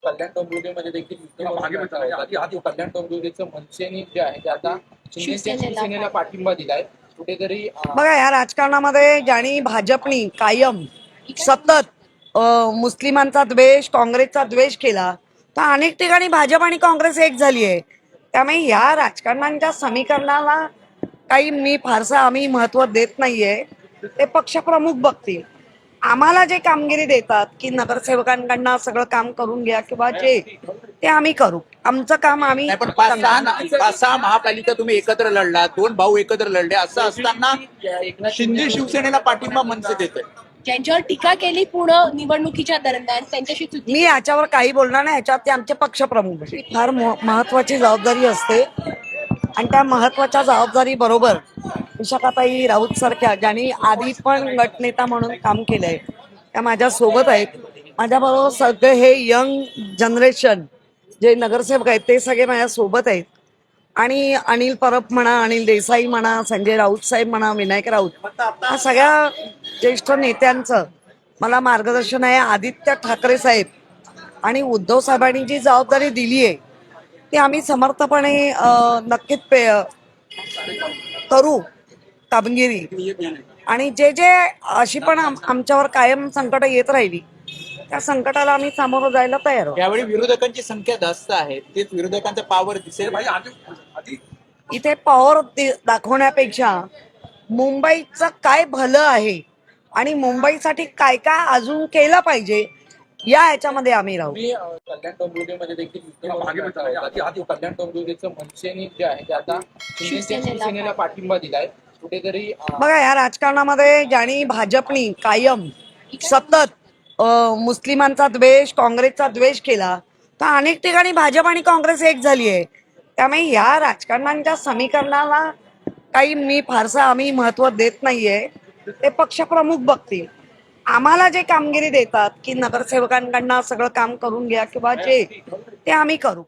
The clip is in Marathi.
कल्याण डोंबिवलीमध्ये देखील कल्याण डोंबिवलीचं मनसेने जे आहे ते आता शिवसेनेला पाठिंबा दिलाय कुठेतरी बघा या राजकारणामध्ये ज्यांनी भाजपनी कायम सतत मुस्लिमांचा द्वेष, काँग्रेसचा द्वेष केला, तर अनेक ठिकाणी भाजप आणि काँग्रेस एक झाली आहे. त्यामुळे या राजकारणांच्या समीकरणाला मी फारसा आम्ही महत्व देत नाहीये. ते पक्षप्रमुख बघतील. आम्हाला जे कामगिरी देतात की नगरसेवकांकडनं सगळं काम करून घ्या किंवा जे ते आम्ही करू, आमचं काम आम्ही. पण पाच सहा महापालिका तुम्ही एकत्र लढला, दोन भाऊ एकत्र लढले, असं असताना शिंदे शिवसेनेला पाठिंबा मनसे देते. ज्यांच्यावर टीका केली पूर्ण निवडणुकीच्या दरम्यान त्यांच्याशी मी याच्यावर काही बोलणार नाही. याच्यात ते आमचे पक्षप्रमुख फार महत्वाची जबाबदारी असते आणि त्या महत्वाच्या जबाबदारी बरोबर विशाखाताई राऊत सारख्या ज्यांनी आधी पण गटनेता म्हणून काम केलंय त्या माझ्या सोबत आहेत. माझ्याबरोबर सगळे हे यंग जनरेशन जे नगरसेवक आहेत ते सगळे माझ्या सोबत आहेत. आणि अनिल परब म्हणा, अनिल देसाई म्हणा, संजय राऊत साहेब म्हणा, विनायक राऊत, हा सगळ्या ज्येष्ठ नेत्यांचं मला मार्गदर्शन आहे. आदित्य ठाकरे साहेब आणि उद्धव साहेबांनी जी जबाबदारी दिली आहे ती आम्ही समर्थपणे नक्कीच करू कामगिरी. आणि जे जे अशी पण आमच्यावर कायम संकट येत राहिली त्या संकटाला आम्ही सामोरं जायला तयार आहोत. यावेळी विरोधकांची संख्या जास्त आहे, तेच विरोधकांचा पावर दिसेल. इथे पॉवर दाखवण्यापेक्षा मुंबईचं काय भलं आहे आणि मुंबईसाठी काय काय अजून केलं पाहिजे या ह्याच्यामध्ये आम्ही राहू. कल्याण डोंबिवलीमध्ये देखील कल्याण डोंबिवलीचं मनसेने जे आहे ते आता शिवसेनेला पाठिंबा दिलाय कुठेतरी बघा या राजकारणामध्ये ज्यांनी भाजपनी कायम सतत मुस्लिमांचा द्वेष, काँग्रेसचा द्वेष केला, तर अनेक ठिकाणी भाजप आणि काँग्रेस एक झाली आहे. त्यामुळे या राजकारणांच्या समीकरणाला मी फारसा आम्ही महत्व देत नाहीये. ते पक्षप्रमुख बघतील. आम्हाला जे कामगिरी देतात की नगरसेवकांकडनं सगळं काम करून घ्या किंवा जे ते आम्ही करू.